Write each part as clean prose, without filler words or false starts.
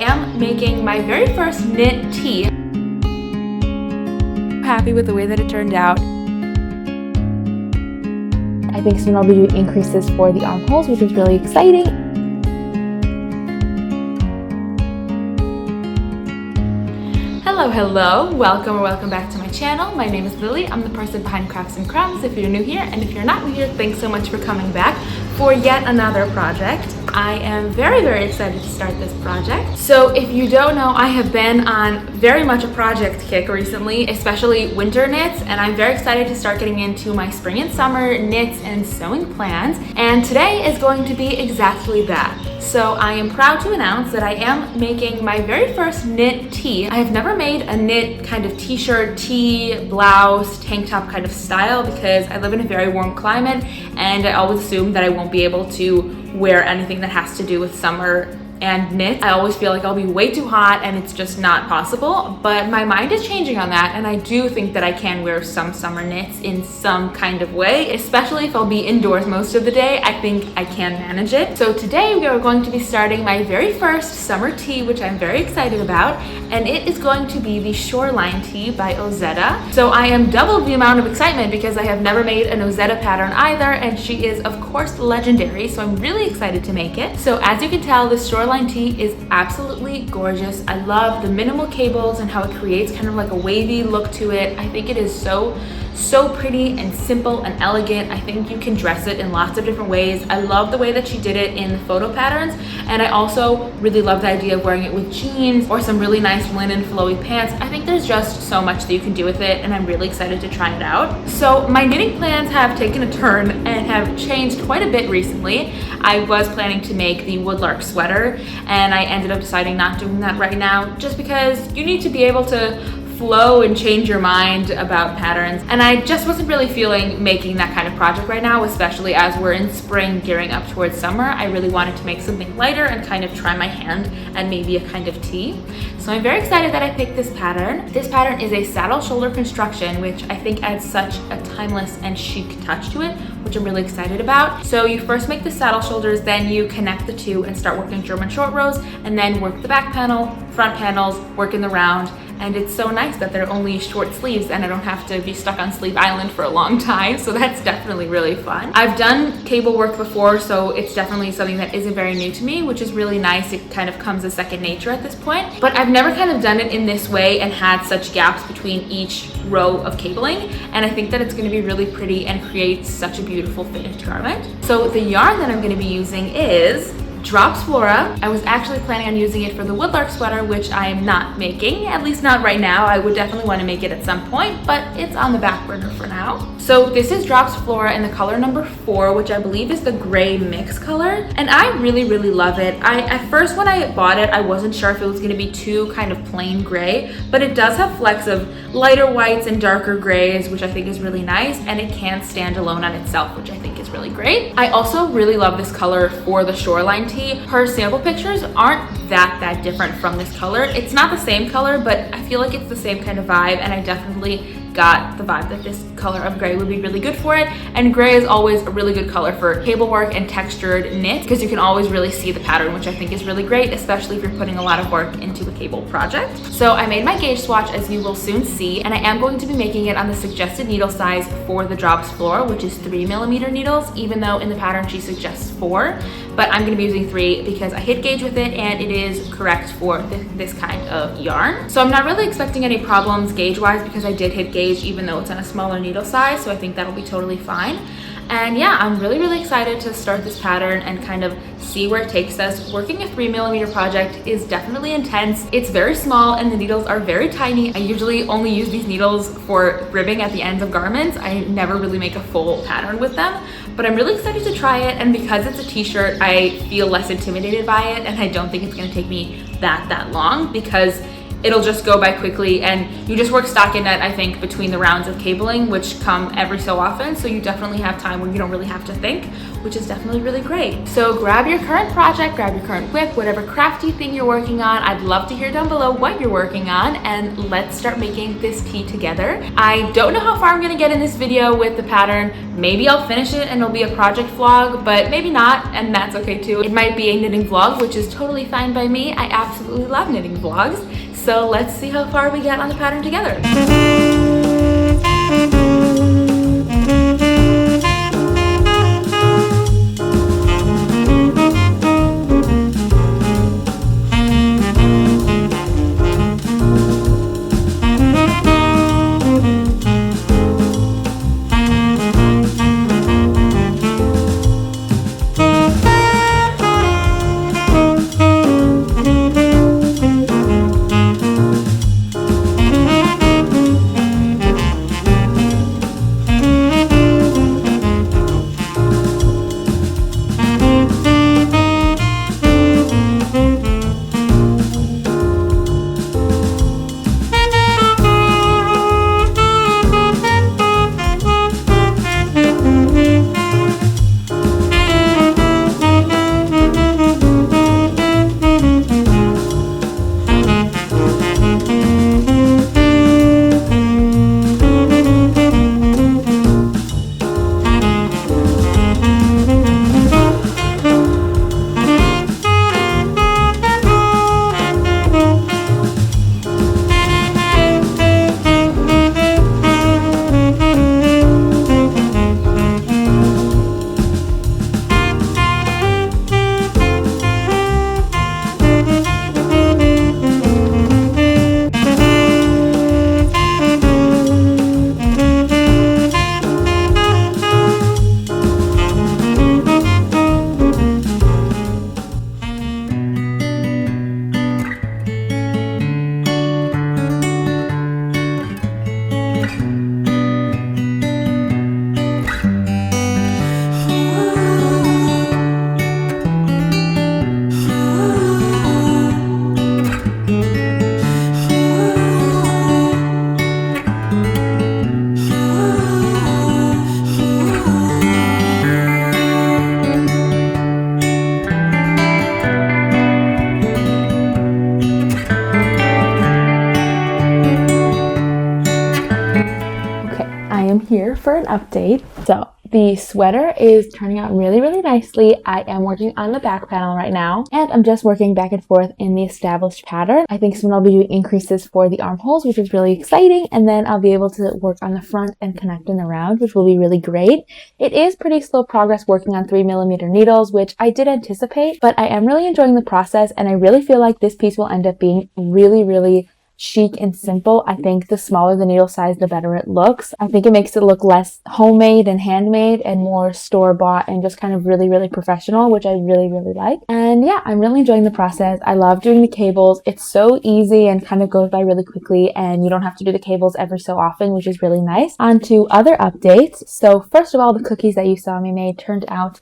I am making my very first knit tee. I'm happy with the way that it turned out. I think soon I'll be doing increases for the armholes, which is really exciting. Hello, welcome back to my channel. My name is Lily. I'm the person behind Crafts and Crumbs if you're new here, and if you're not new here, thanks so much for coming back for yet another project. I am very excited to start this project. So if you don't know, I have been on very much a project kick recently, especially winter knits, and I'm very excited to start getting into my spring and summer knits and sewing plans, and today is going to be exactly that. So I am proud to announce that I am making my very first knit tee. I have never made a knit kind of t-shirt, tee, blouse, tank top kind of style because I live in a very warm climate and I always assume that I won't be able to wear anything that has to do with summer and knit. I always feel like I'll be way too hot and it's just not possible, but my mind is changing on that, and I do think that I can wear some summer knits in some kind of way, especially if I'll be indoors most of the day. I think I can manage it. So today we are going to be starting my very first summer tee, which I'm very excited about, and it is going to be the Shoreline Tee by Ozetta. So I am double the amount of excitement because I have never made an Ozetta pattern either, and she is of course legendary, so I'm really excited to make it. So as you can tell, this Shoreline tee is absolutely gorgeous. I love the minimal cables and how it creates kind of like a wavy look to it. I think it is so pretty and simple and elegant. I think you can dress it in lots of different ways. I love the way that she did it in the photo patterns, and I also really love the idea of wearing it with jeans or some really nice linen flowy pants. I think there's just so much that you can do with it, and I'm really excited to try it out. So my knitting plans have taken a turn and have changed quite a bit recently. I was planning to make the woodlark sweater, and I ended up deciding not doing that right now just because you need to be able to flow and change your mind about patterns, and I just wasn't really feeling making that kind of project right now, especially as we're in spring gearing up towards summer. I really wanted to make something lighter and kind of try my hand at maybe a kind of tee. So I'm very excited that I picked this pattern. This pattern is a saddle shoulder construction, which I think adds such a timeless and chic touch to it, which I'm really excited about. So you first make the saddle shoulders, then you connect the two and start working German short rows, and then work the back panel, front panels, work in the round. And it's so nice that they're only short sleeves and I don't have to be stuck on Sleeve Island for a long time, so that's definitely really fun. I've done cable work before, so it's definitely something that isn't very new to me, which is really nice. It kind of comes as second nature at this point, but I've never kind of done it in this way and had such gaps between each row of cabling, and I think that it's going to be really pretty and create such a beautiful finished garment. So the yarn that I'm going to be using is Drops Flora. I was actually planning on using it for the woodlark sweater, which I am not making, at least not right now. I would definitely want to make it at some point, but it's on the back burner for now. So this is Drops Flora in the color number 4, which I believe is the gray mix color, and I really love it. At first when I bought it, I wasn't sure if it was going to be too kind of plain gray, but it does have flecks of lighter whites and darker grays, which I think is really nice, and it can stand alone on itself, which I think is really great. I also really love this color for the Shoreline tee. Her sample pictures aren't that different from this color. It's not the same color, but I feel like it's the same kind of vibe, and I definitely got the vibe that this color of gray would be really good for it. And gray is always a really good color for cable work and textured knit because you can always really see the pattern, which I think is really great, especially if you're putting a lot of work into a cable project. So I made my gauge swatch, as you will soon see, and I am going to be making it on the suggested needle size for the Drops Flora, which is 3mm needles, even though in the pattern she suggests 4, but I'm going to be using 3 because I hit gauge with it and it is correct for this kind of yarn. So I'm not really expecting any problems gauge wise because I did hit gauge even though it's on a smaller needle size, so I think that'll be totally fine. And yeah, I'm really excited to start this pattern and kind of see where it takes us. Working a 3mm project is definitely intense. It's very small and the needles are very tiny. I usually only use these needles for ribbing at the ends of garments. I never really make a full pattern with them, but I'm really excited to try it, and because it's a t-shirt, I feel less intimidated by it, and I don't think it's going to take me that long because it'll just go by quickly, and you just work stockinette, I think, between the rounds of cabling, which come every so often, so you definitely have time where you don't really have to think, which is definitely really great. So grab your current project, grab your current whip, whatever crafty thing you're working on. I'd love to hear down below what you're working on, and let's start making this tee together. I don't know how far I'm gonna get in this video with the pattern. Maybe I'll finish it and it'll be a project vlog, but maybe not, and that's okay too. It might be a knitting vlog, which is totally fine by me. I absolutely love knitting vlogs. So let's see how far we get on the pattern together. Here for an update. So the sweater is turning out really, really nicely. I am working on the back panel right now, and I'm just working back and forth in the established pattern. I think soon I'll be doing increases for the armholes, which is really exciting, and then I'll be able to work on the front and connecting around, which will be really great. It is pretty slow progress working on 3mm needles, which I did anticipate, but I am really enjoying the process, and I really feel like this piece will end up being really, really chic and simple. I think the smaller the needle size, the better it looks. I think it makes it look less homemade and handmade and more store-bought and just kind of really, really professional, which I really, really like. And yeah, I'm really enjoying the process. I love doing the cables. It's so easy and kind of goes by really quickly, and you don't have to do the cables every so often, which is really nice. On to other updates. So first of all, the cookies that you saw me made turned out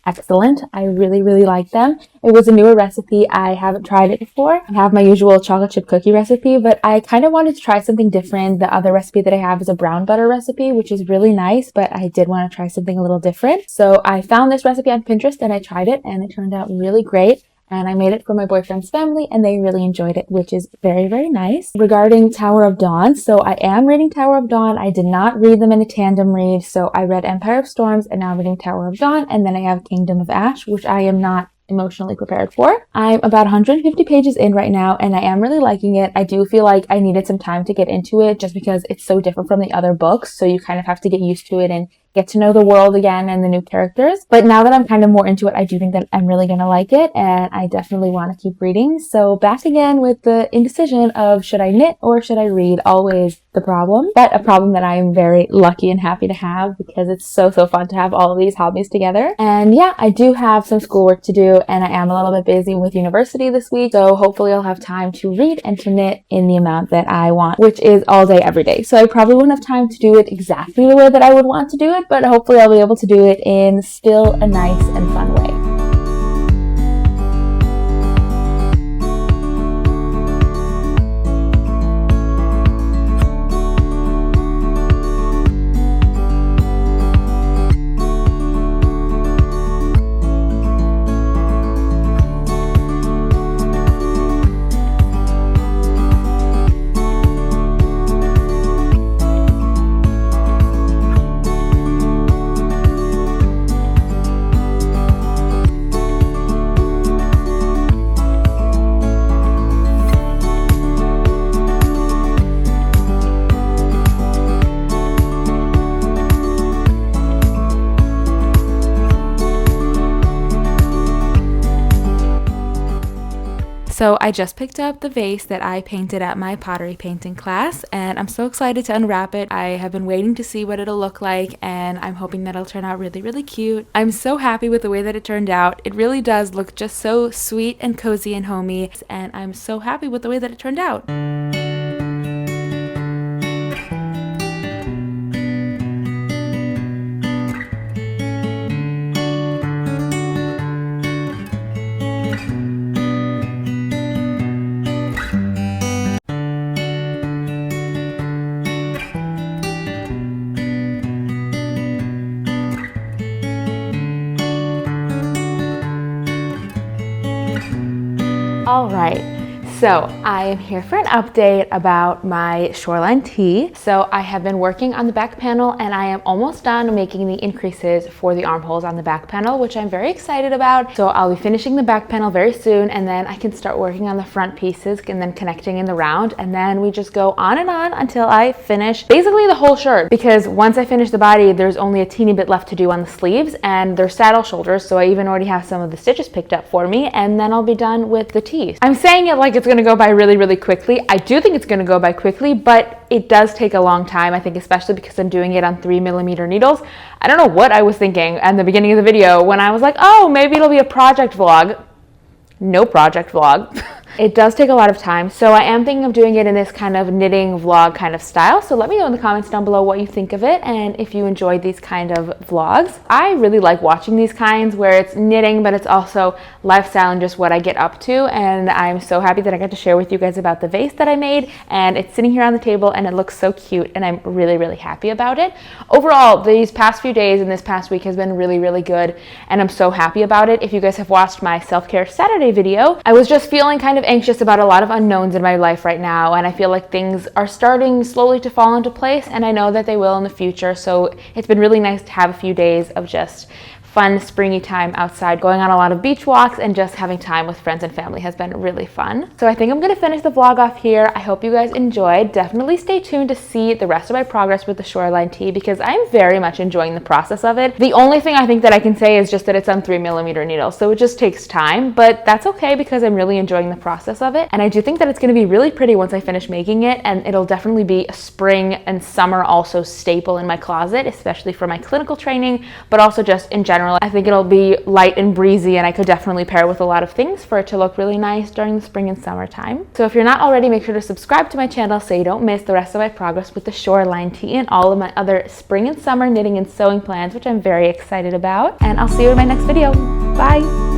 excellent. I really, really like them. It was a newer recipe. I haven't tried it before. I have my usual chocolate chip cookie recipe, but I kind of wanted to try something different. The other recipe that I have is a brown butter recipe, which is really nice, but I did want to try something a little different. So I found this recipe on Pinterest and I tried it, and it turned out really great. And I made it for my boyfriend's family, and they really enjoyed it, which is very, very nice. Regarding Tower of Dawn, so I am reading Tower of Dawn. I did not read them in a tandem read, so I read Empire of Storms, and now I'm reading Tower of Dawn, and then I have Kingdom of Ash, which I am not emotionally prepared for. I'm about 150 pages in right now, and I am really liking it. I do feel like I needed some time to get into it just because it's so different from the other books, so you kind of have to get used to it and get to know the world again and the new characters. But now that I'm kind of more into it, I do think that I'm really gonna like it, and I definitely want to keep reading. So back again with the indecision of should I knit or should I read? Always the problem, but a problem that I am very lucky and happy to have because it's so fun to have all of these hobbies together. And yeah, I do have some schoolwork to do, and I am a little bit busy with university this week, so hopefully I'll have time to read and to knit in the amount that I want, which is all day every day. So I probably won't have time to do it exactly the way that I would want to do it, but hopefully I'll be able to do it in still a nice and fun way. So I just picked up the vase that I painted at my pottery painting class, and I'm so excited to unwrap it. I have been waiting to see what it'll look like, and I'm hoping that it'll turn out really, really cute. I'm so happy with the way that it turned out. It really does look just so sweet and cozy and homey, and I'm so happy with the way that it turned out. All right, so I am here for an update about my Shoreline Tee. So I have been working on the back panel and I am almost done making the increases for the armholes on the back panel, which I'm very excited about. So I'll be finishing the back panel very soon, and then I can start working on the front pieces and then connecting in the round, and then we just go on and on until I finish basically the whole shirt, because once I finish the body, there's only a teeny bit left to do on the sleeves, and they're saddle shoulders, so I even already have some of the stitches picked up for me, and then I'll be done with the tee. I'm saying it like it's gonna go by really, really quickly. I do think it's gonna go by quickly, but it does take a long time, I think, especially because I'm doing it on 3mm needles. I don't know what I was thinking at the beginning of the video when I was like, oh, maybe it'll be a project vlog. No project vlog. It does take a lot of time, so I am thinking of doing it in this kind of knitting vlog kind of style. So let me know in the comments down below what you think of it and if you enjoyed these kind of vlogs. I really like watching these kinds where it's knitting, but it's also lifestyle and just what I get up to, and I'm so happy that I got to share with you guys about the vase that I made, and it's sitting here on the table and it looks so cute, and I'm really, really happy about it. Overall, these past few days and this past week has been really, really good, and I'm so happy about it. If you guys have watched my self-care Saturday video, I was just feeling kind of anxious about a lot of unknowns in my life right now, and I feel like things are starting slowly to fall into place, and I know that they will in the future. So it's been really nice to have a few days of just fun springy time outside. Going on a lot of beach walks and just having time with friends and family has been really fun. So I think I'm gonna finish the vlog off here. I hope you guys enjoyed. Definitely stay tuned to see the rest of my progress with the Shoreline Tee, because I'm very much enjoying the process of it. The only thing I think that I can say is just that it's on 3mm needles, so it just takes time, but that's okay because I'm really enjoying the process of it. And I do think that it's gonna be really pretty once I finish making it, and it'll definitely be a spring and summer also staple in my closet, especially for my clinical training, but also just in general. I think it'll be light and breezy, and I could definitely pair with a lot of things for it to look really nice during the spring and summertime. So if you're not already, make sure to subscribe to my channel so you don't miss the rest of my progress with the Shoreline Tee and all of my other spring and summer knitting and sewing plans, which I'm very excited about. And I'll see you in my next video. Bye!